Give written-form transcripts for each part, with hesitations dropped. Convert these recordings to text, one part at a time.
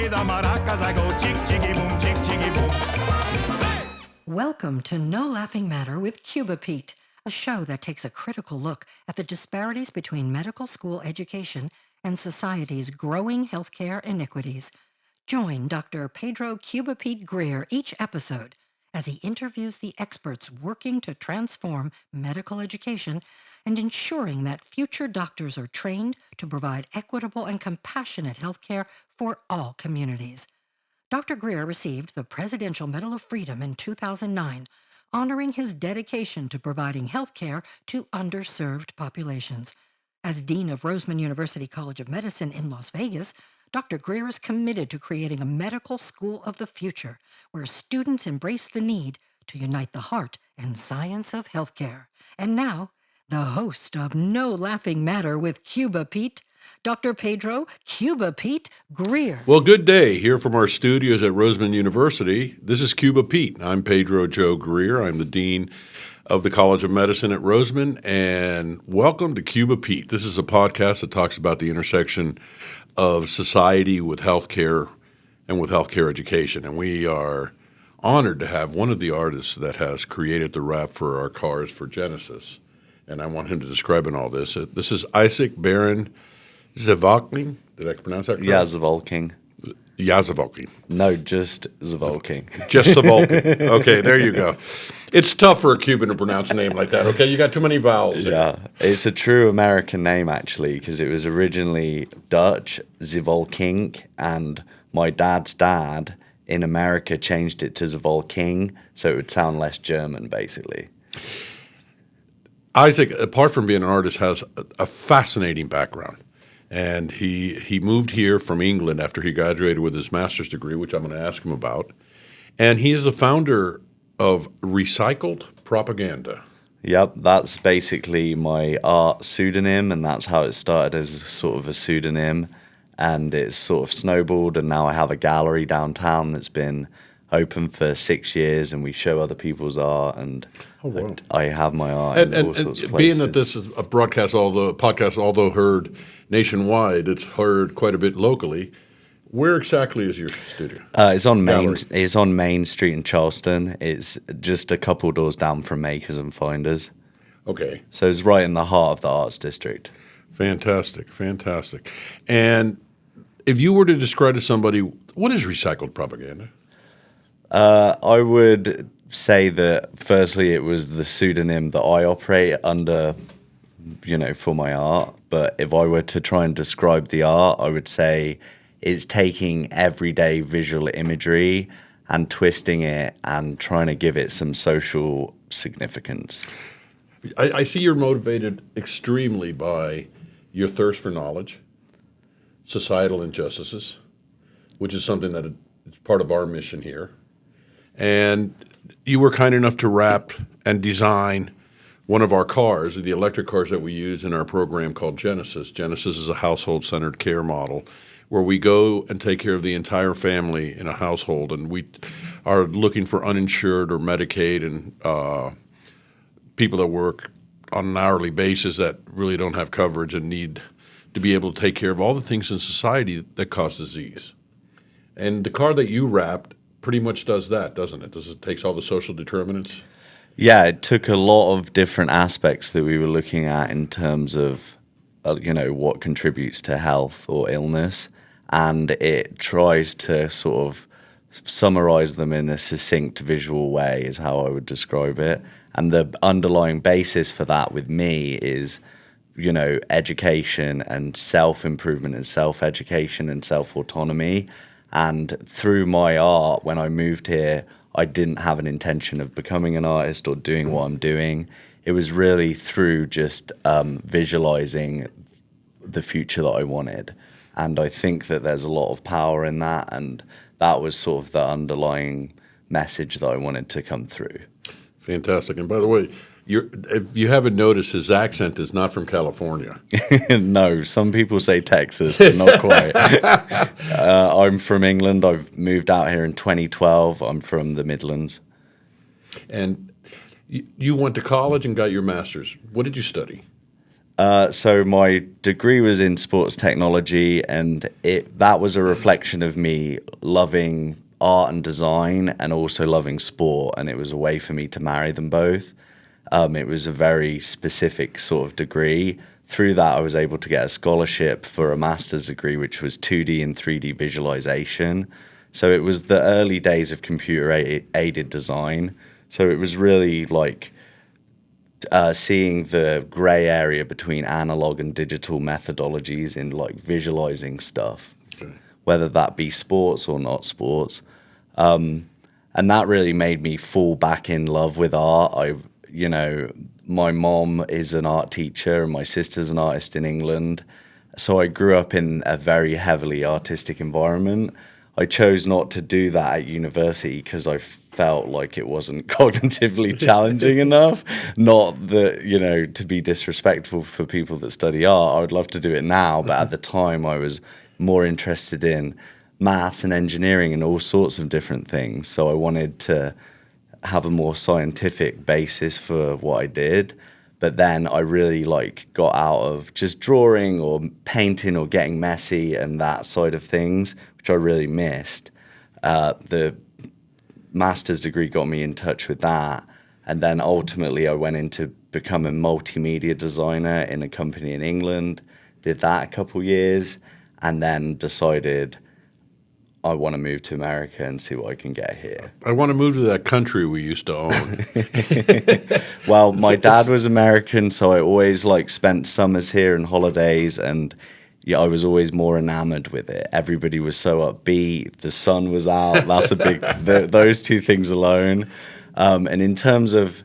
the maracas, I go chick, chicky, boom, chick, chicky, boom. Welcome to No Laughing Matter with Cuba Pete, a show that takes a critical look at the disparities between medical school education and society's growing healthcare inequities. Join Dr. Pedro Cuba Pete Greer each episode as he interviews the experts working to transform medical education and ensuring that future doctors are trained to provide equitable and compassionate healthcare for all communities. Dr. Greer received the Presidential Medal of Freedom in 2009, honoring his dedication to providing health care to underserved populations. As Dean of Roseman University College of Medicine in Las Vegas, Dr. Greer is committed to creating a medical school of the future where students embrace the need to unite the heart and science of healthcare. And now, the host of No Laughing Matter with Cuba Pete, Dr. Pedro Cuba Pete Greer. Well, good day here from our studios at Roseman University. This is Cuba Pete. I'm Pedro Joe Greer. I'm the Dean of the College of Medicine at Roseman, and welcome to Cuba Pete. This is a podcast that talks about the intersection of society with healthcare and with healthcare education. And we are honored to have one of the artists that has created the wrap for our cars for Genesis. And I want him to describe in all this. This is Izaac Baron Zevalking. Did I pronounce that correctly? Yeah, Zevalking. Yeah, Zevalking. No, just Zevalking. Just Zevalking. Okay, there you go. It's tough for a Cuban to pronounce a name like that, okay? You got too many vowels. Yeah, it's a true American name, actually, because it was originally Dutch, Zevalking, and my dad's dad in America changed it to Zevalking, so it would sound less German, basically. Izaac, apart from being an artist, has a fascinating background. And he moved here from England after he graduated with his master's degree, which I'm going to ask him about. And he is the founder of Recycled Propaganda. Yep, that's basically my art pseudonym, and that's how it started as sort of a pseudonym. And it's sort of snowballed, and now I have a gallery downtown that's been open for 6 years, and we show other people's art, and I have my art in all sorts of places. Being that this is a podcast, although heard nationwide, it's heard quite a bit locally. Where exactly is your studio? It's on Main Street in Charleston. It's just a couple doors down from Makers and Finders. Okay. So it's right in the heart of the arts district. Fantastic. And if you were to describe to somebody, what is recycled propaganda? I would say that firstly it was the pseudonym that I operate under, for my art. But if I were to try and describe the art, I would say it's taking everyday visual imagery and twisting it and trying to give it some social significance. I see you're motivated extremely by your thirst for knowledge, societal injustices, which is something that is part of our mission here. And you were kind enough to wrap and design one of our cars, the electric cars that we use in our program called Genesis. Genesis is a household-centered care model where we go and take care of the entire family in a household, and we are looking for uninsured or Medicaid and people that work on an hourly basis that really don't have coverage and need to be able to take care of all the things in society that cause disease. And the car that you wrapped pretty much does that, doesn't it? It takes all the social determinants? Yeah, it took a lot of different aspects that we were looking at in terms of, what contributes to health or illness, and it tries to sort of summarize them in a succinct visual way is how I would describe it. And the underlying basis for that with me is, education and self-improvement and self-education and self-autonomy. And through my art, when I moved here, I didn't have an intention of becoming an artist or doing what I'm doing. It was really through just visualizing the future that I wanted. And I think that there's a lot of power in that. And that was sort of the underlying message that I wanted to come through. Fantastic. And by the way, if you haven't noticed, his accent is not from California. No, some people say Texas, but not quite. I'm from England. I've moved out here in 2012. I'm from the Midlands. And you went to college and got your master's. What did you study? So my degree was in sports technology, and that was a reflection of me loving art and design and also loving sport, and it was a way for me to marry them both. It was a very specific sort of degree. Through that, I was able to get a scholarship for a master's degree, which was 2D and 3D visualization. So it was the early days of computer-aided design. So it was really like seeing the gray area between analog and digital methodologies in like visualizing stuff, whether that be sports or not sports. And that really made me fall back in love with art. My mom is an art teacher and my sister's an artist in England. So I grew up in a very heavily artistic environment. I chose not to do that at university because I felt like it wasn't cognitively challenging enough. Not that, to be disrespectful for people that study art. I would love to do it now, but at the time I was more interested in maths and engineering and all sorts of different things. So I wanted to have a more scientific basis for what I did. But then I really got out of just drawing or painting or getting messy and that side of things, which I really missed. The master's degree got me in touch with that. And then ultimately I went into become a multimedia designer in a company in England, did that a couple years, and then decided I want to move to America and see what I can get here. I want to move to that country we used to own. Well, my dad was American, so I always spent summers here and holidays, and yeah, I was always more enamored with it. Everybody was so upbeat. The sun was out. That's a big. Those two things alone. And in terms of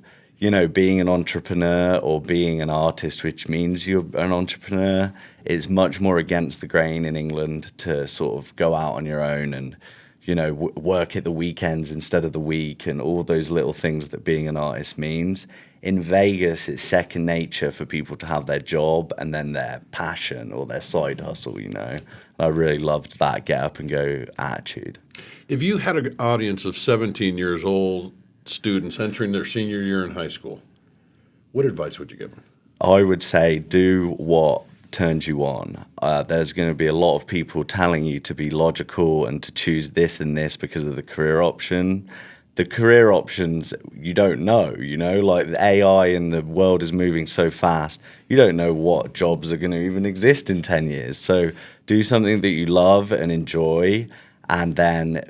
being an entrepreneur or being an artist, which means you're an entrepreneur, it's much more against the grain in England to sort of go out on your own and, work at the weekends instead of the week and all those little things that being an artist means. In Vegas, it's second nature for people to have their job and then their passion or their side hustle, And I really loved that get up and go attitude. If you had an audience of 17 years old students entering their senior year in high school, what advice would you give them? I would say do what turns you on. There's going to be a lot of people telling you to be logical and to choose this and this because of the career option. The career options, you don't know, the AI and the world is moving so fast. You don't know what jobs are going to even exist in 10 years. So do something that you love and enjoy, and then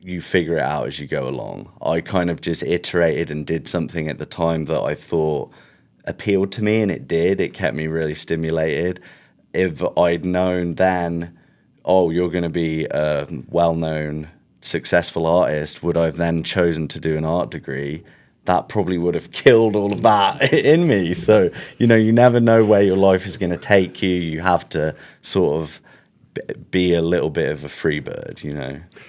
you figure it out as you go along. I kind of just iterated and did something at the time that I thought appealed to me, and it did. It kept me really stimulated. If I'd known then, you're going to be a well-known, successful artist, would I have then chosen to do an art degree? That probably would have killed all of that in me. So, you never know where your life is going to take you. You have to sort of be a little bit of a free bird,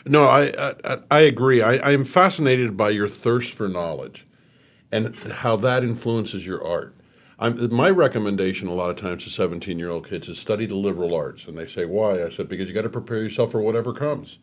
No, I agree. I am fascinated by your thirst for knowledge and how that influences your art. My recommendation a lot of times to 17-year-old kids is study the liberal arts. And they say, why? I said, because you got to prepare yourself for whatever comes.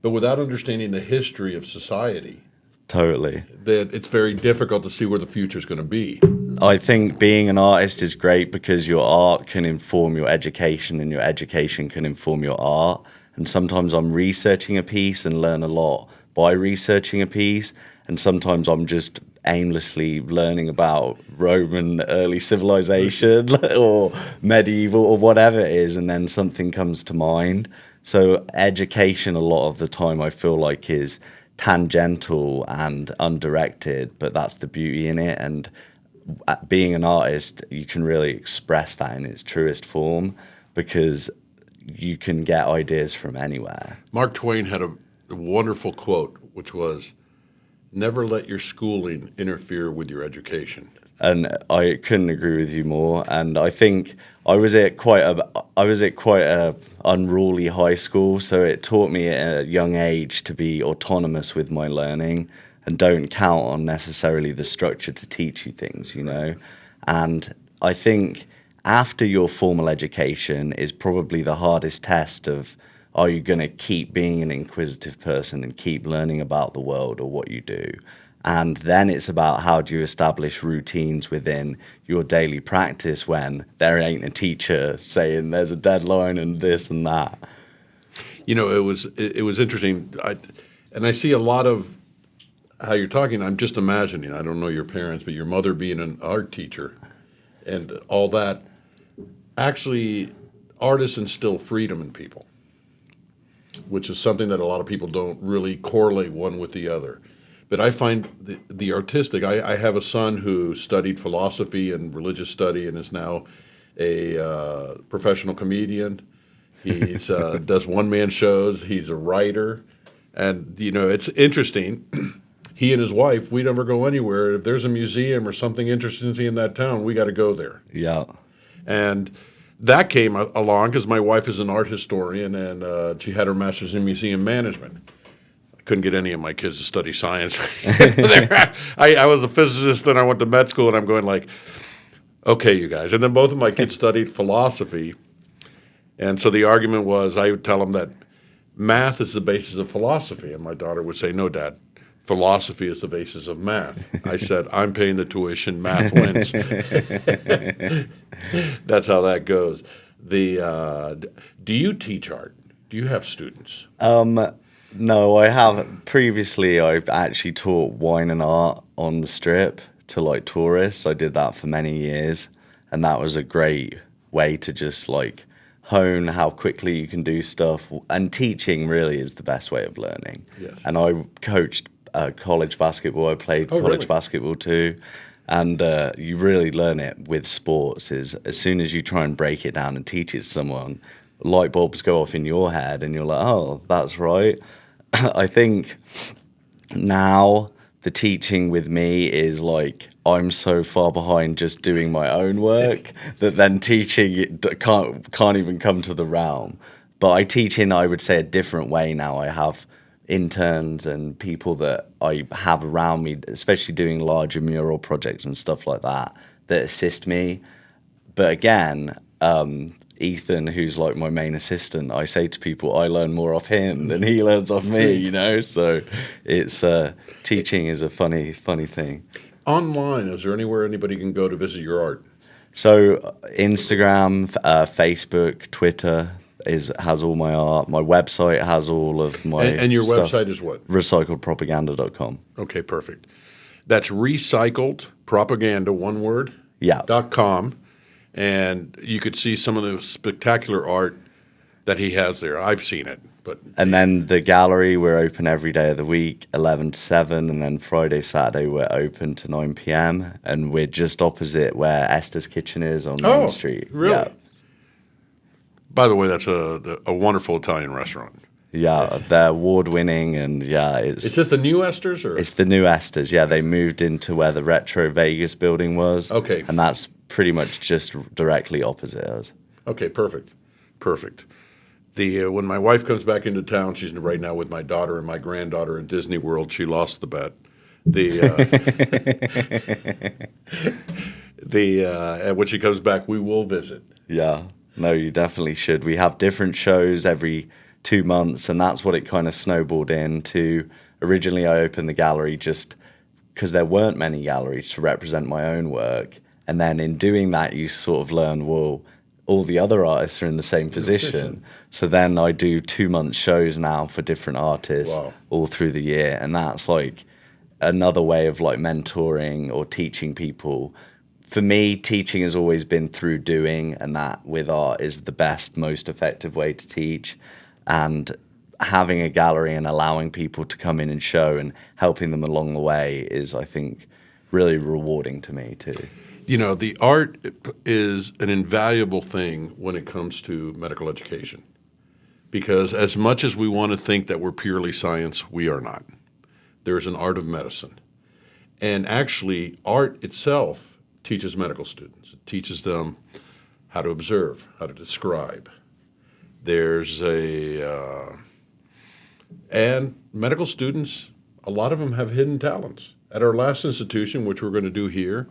But without understanding the history of society, totally, that it's very difficult to see where the future is going to be. I think being an artist is great because your art can inform your education and your education can inform your art. And sometimes I'm researching a piece and learn a lot by researching a piece. And sometimes I'm just aimlessly learning about Roman early civilization or medieval or whatever it is. And then something comes to mind. So education a lot of the time I feel like is tangential and undirected, but that's the beauty in it. And being an artist, you can really express that in its truest form because you can get ideas from anywhere. Mark Twain had a wonderful quote, which was, never let your schooling interfere with your education. And I couldn't agree with you more. And I think I was at quite a unruly high school, so it taught me at a young age to be autonomous with my learning and don't count on necessarily the structure to teach you things, And I think after your formal education is probably the hardest test of, are you going to keep being an inquisitive person and keep learning about the world or what you do? And then it's about how do you establish routines within your daily practice when there ain't a teacher saying there's a deadline and this and that. You know, it was interesting. I see a lot of how you're talking. I'm just imagining. I don't know your parents, but your mother being an art teacher and all that. Actually, artists instill freedom in people, which is something that a lot of people don't really correlate one with the other. But I find the artistic. I have a son who studied philosophy and religious study and is now a professional comedian. He's does one-man shows. He's a writer. And, you know, it's interesting. He and his wife, we never go anywhere. If there's a museum or something interesting in that town, we got to go there. Yeah. And that came along because my wife is an art historian and she had her master's in museum management. I couldn't get any of my kids to study science. I was a physicist, then I went to med school, and I'm going like, okay, you guys. And then both of my kids studied philosophy. And so the argument was I would tell them that math is the basis of philosophy. And my daughter would say, no, Dad, philosophy is the basis of math. I said, I'm paying the tuition, math wins. That's how that goes. Do you teach art? Do you have students? No, I have. Previously, I've actually taught wine and art on the Strip to like tourists. I did that for many years, and that was a great way to just like hone how quickly you can do stuff. And teaching really is the best way of learning. Yes. And I coached college basketball. I played college basketball too. And you really learn it with sports is as soon as you try and break it down and teach it to someone, light bulbs go off in your head and you're like, oh, that's right. I think now the teaching with me is like I'm so far behind just doing my own work that then teaching it can't even come to the realm. But I teach in, I would say, a different way now. I have interns and people that I have around me, especially doing larger mural projects and stuff like that, that assist me. But again, Ethan, who's like my main assistant, I say to people, I learn more off him than he learns off me, you know? So it's teaching is a funny thing. Online, is there anywhere anybody can go to visit your art? So Instagram, Facebook, Twitter has all my art. My website has all of my And your stuff. website is what? Recycledpropaganda.com. Okay, perfect. That's recycled propaganda, one word, Yeah. .com. And you could see some of the spectacular art that he has there. I've seen it. And then the gallery, we're open every day of the week, 11 to 7. And then Friday, Saturday, we're open to 9 p.m. And we're just opposite where Esther's Kitchen is on Main Street. Really? Yeah. By the way, that's a wonderful Italian restaurant. Yeah, they're award-winning, and yeah, Is this the new Esther's? Or? It's the new Esther's. Yeah, they moved into where the Retro Vegas building was. Okay. And that's pretty much just directly opposite us. Okay, perfect. When my wife comes back into town, she's right now with my daughter and my granddaughter at Disney World. She lost the bet. When she comes back, we will visit. Yeah, no, you definitely should. We have different shows every 2 months, and that's what it kind of snowballed into. Originally, I opened the gallery just because there weren't many galleries to represent my own work. And then in doing that, you sort of learn, well, all the other artists are in the same position. So then I do 2-month shows now for different artists all through the year. And that's like another way of like mentoring or teaching people. For me, teaching has always been through doing, and that with art is the best, most effective way to teach. And having a gallery and allowing people to come in and show and helping them along the way is, I think, really rewarding to me too. You know, the art is an invaluable thing when it comes to medical education. Because as much as we want to think that we're purely science, we are not. There's an art of medicine. And actually, art itself teaches medical students. It teaches them how to observe, how to describe. And medical students, a lot of them have hidden talents. At our last institution, which we're going to do here,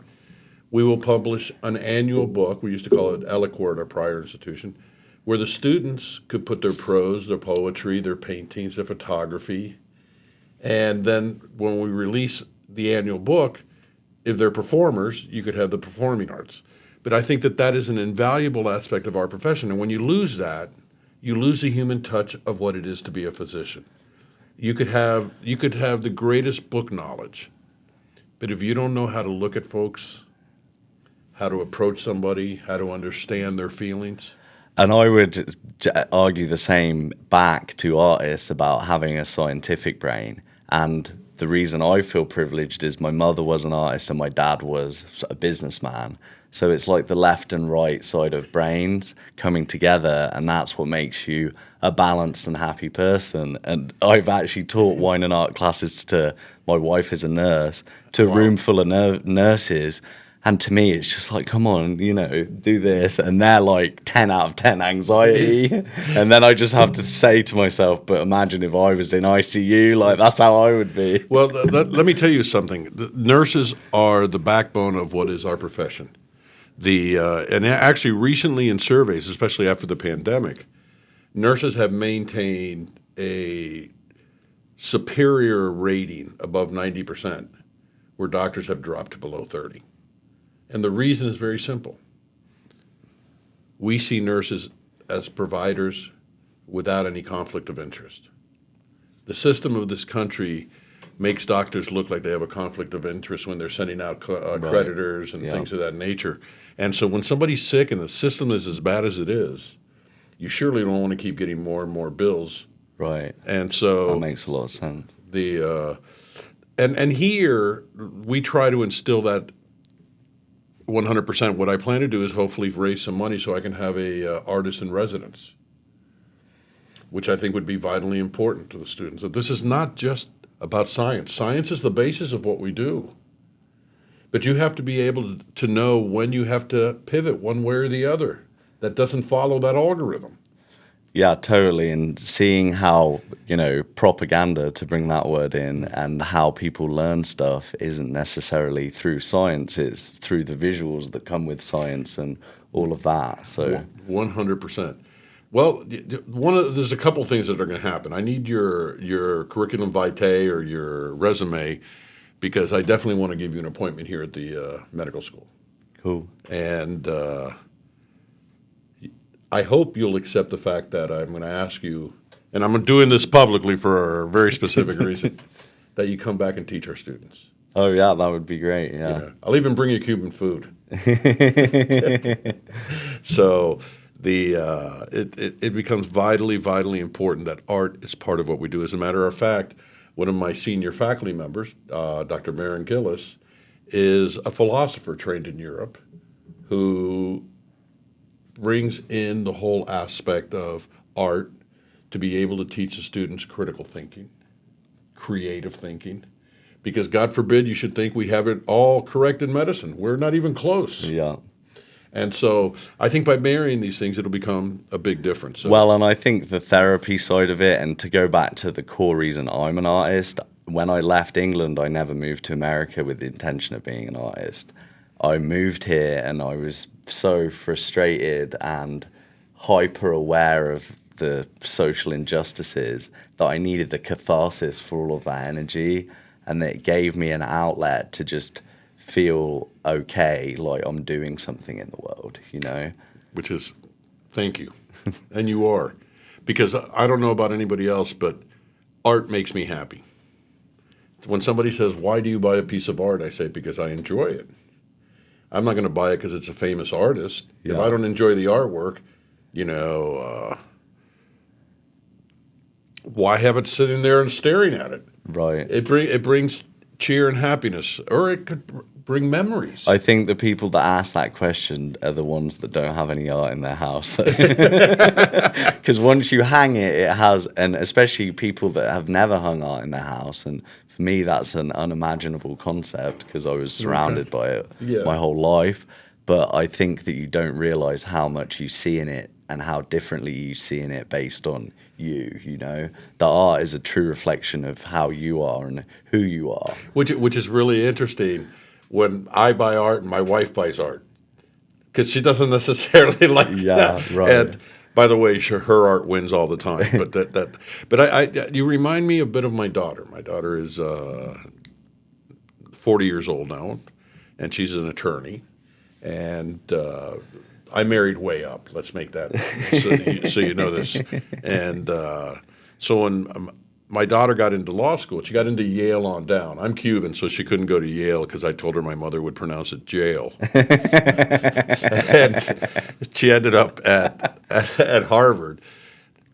we will publish an annual book, we used to call it Eloquor at our prior institution, where the students could put their prose, their poetry, their paintings, their photography. And then when we release the annual book. If they're performers, you could have the performing arts. But I think that is an invaluable aspect of our profession. And when you lose that, you lose the human touch of what it is to be a physician. You could have the greatest book knowledge, but if you don't know how to look at folks, how to approach somebody, how to understand their feelings. And I would argue the same back to artists about having a scientific brain. And the reason I feel privileged is my mother was an artist and my dad was a businessman. So it's like the left and right side of brains coming together, and that's what makes you a balanced and happy person. And I've actually taught wine and art classes to, my wife is a nurse, to a room full of nurses. And to me, it's just like, come on, do this. And they're like 10 out of 10 anxiety. And then I just have to say to myself, but imagine if I was in ICU, like that's how I would be. Well, let me tell you something. The nurses are the backbone of what is our profession. And actually recently in surveys, especially after the pandemic, nurses have maintained a superior rating above 90%, where doctors have dropped to below 30. And the reason is very simple. We see nurses as providers without any conflict of interest. The system of this country makes doctors look like they have a conflict of interest when they're sending out creditors and things of that nature. And so when somebody's sick and the system is as bad as it is, you surely don't want to keep getting more and more bills. Right. And so that makes a lot of sense. And here we try to instill that 100%. What I plan to do is hopefully raise some money so I can have a artist in residence, which I think would be vitally important to the students. That this is not just about science. Science is the basis of what we do. But you have to be able to know when you have to pivot one way or the other. That doesn't follow that algorithm. Yeah, totally. And seeing how, propaganda, to bring that word in, and how people learn stuff isn't necessarily through science. It's through the visuals that come with science and all of that. So 100%. Well, there's a couple things that are going to happen. I need your curriculum vitae or your resume, because I definitely want to give you an appointment here at the medical school. Cool. And I hope you'll accept the fact that I'm going to ask you, and I'm doing this publicly for a very specific reason, that you come back and teach our students. Oh, yeah, that would be great, yeah. I'll even bring you Cuban food. So it becomes vitally, vitally important that art is part of what we do. As a matter of fact, one of my senior faculty members, Dr. Maren Gillis, is a philosopher trained in Europe who brings in the whole aspect of art to be able to teach the students critical thinking, creative thinking, because God forbid you should think we have it all correct in medicine. We're not even close. Yeah. And so I think by marrying these things, it'll become a big difference. So, well, and I think the therapy side of it, and to go back to the core reason I'm an artist, when I left England, I never moved to America with the intention of being an artist. I moved here and I was so frustrated and hyper aware of the social injustices that I needed a catharsis for all of that energy, and it gave me an outlet to just feel okay, like I'm doing something in the world, Which is, thank you. And you are. Because I don't know about anybody else, but art makes me happy. When somebody says, why do you buy a piece of art? I say, because I enjoy it. I'm not going to buy it because it's a famous artist. Yeah. If I don't enjoy the artwork, why have it sitting there and staring at it? Right. It brings cheer and happiness, or it could bring memories. I think the people that ask that question are the ones that don't have any art in their house. Because once you hang it, it has, and especially people that have never hung art in their house. And for me, that's an unimaginable concept because I was surrounded by it my whole life. But I think that you don't realize how much you see in it and how differently you see in it based on you. The art is a true reflection of how you are and who you are. Which is really interesting when I buy art and my wife buys art, because she doesn't necessarily like that. Right. And by the way, her art wins all the time. But you remind me a bit of my daughter. My daughter is 40 years old now, and she's an attorney. And I married way up. Let's make that so you know this. And so when my daughter got into law school, she got into Yale on down. I'm Cuban, so she couldn't go to Yale because I told her my mother would pronounce it jail. And she ended up at Harvard,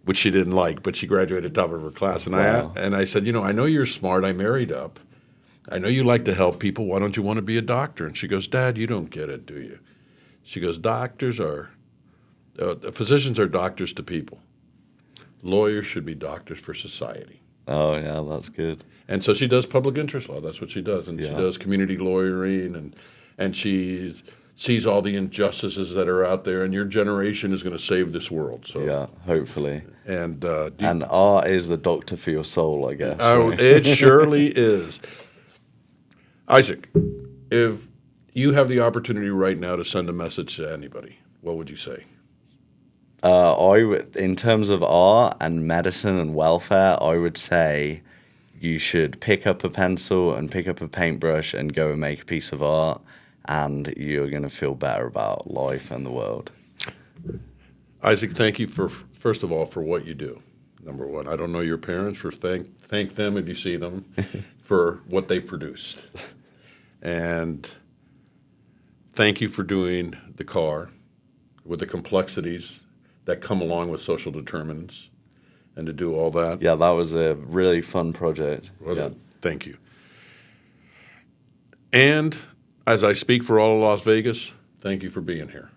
which she didn't like, but she graduated top of her class. And Wow. I said, I know you're smart. I married up. I know you like to help people. Why don't you want to be a doctor? And she goes, Dad, you don't get it, do you? She goes, physicians are doctors to people. Lawyers should be doctors for society. Oh, yeah, that's good. And so she does public interest law. That's what she does. And she Yeah. does community lawyering, and she sees all the injustices that are out there, and your generation is going to save this world. So Yeah, hopefully. And And art is the doctor for your soul, I guess. oh, right? it surely is. Isaac, if you have the opportunity right now to send a message to anybody, what would you say? In terms of art and medicine and welfare, I would say you should pick up a pencil and pick up a paintbrush and go and make a piece of art, and you're going to feel better about life and the world. Isaac, thank you first of all for what you do. Number one, I don't know your parents. Thank them if you see them for what they produced, and thank you for doing the car with the complexities that come along with social determinants, and to do all that. Yeah, that was a really fun project. Yeah. Thank you. And as I speak for all of Las Vegas, thank you for being here.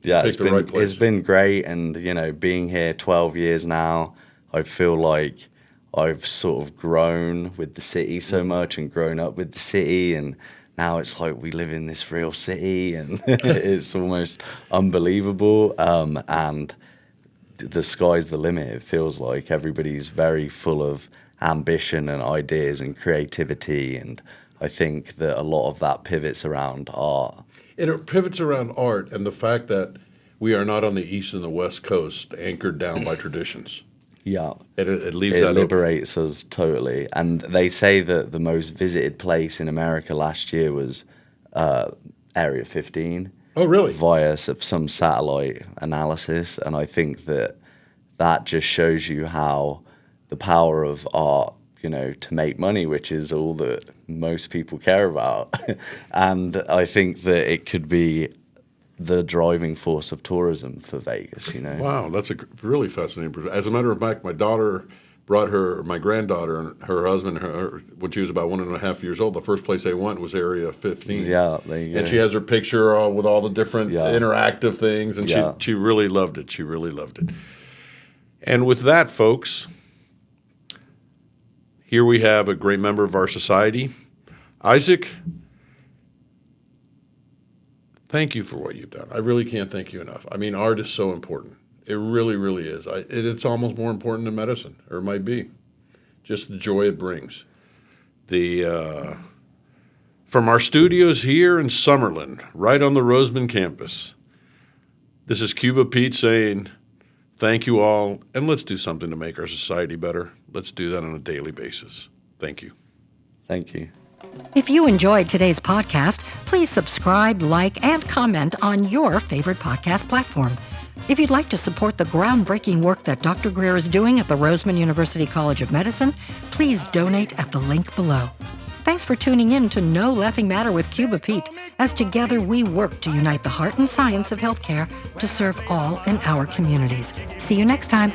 Yeah, Pick the right place. it's been great, and being here 12 years now, I feel like I've sort of grown with the city so much and grown up with the city, and now it's like we live in this real city, and it's almost unbelievable. And the sky's the limit. It feels like everybody's very full of ambition and ideas and creativity, and I think that a lot of that pivots around art. It pivots around art and the fact that we are not on the East and the West Coast anchored down by traditions. Yeah. It leaves It that open. liberates us totally. And they say that the most visited place in America last year was Area 15 Oh, really? via some satellite analysis. And I think that just shows you how the power of art, to make money, which is all that most people care about. And I think that it could be the driving force of tourism for Vegas, Wow, that's a really fascinating. As a matter of fact, my daughter brought my granddaughter and her husband, when she was about 1.5 years old. The first place they went was Area 15. Yeah, there you go. And she has her picture with all the different Yeah. interactive things, and Yeah. she really loved it. She really loved it. And with that, folks, here we have a great member of our society. Isaac, thank you for what you've done. I really can't thank you enough. I mean, art is so important. It really, really is. It's almost more important than medicine, or it might be. Just the joy it brings. From our studios here in Summerlin, right on the Roseman campus, this is Cuba Pete saying, thank you all, and let's do something to make our society better. Let's do that on a daily basis. Thank you. Thank you. If you enjoyed today's podcast, please subscribe, like, and comment on your favorite podcast platform. If you'd like to support the groundbreaking work that Dr. Greer is doing at the Roseman University College of Medicine, please donate at the link below. Thanks for tuning in to No Laughing Matter with Cuba Pete, as together we work to unite the heart and science of healthcare to serve all in our communities. See you next time.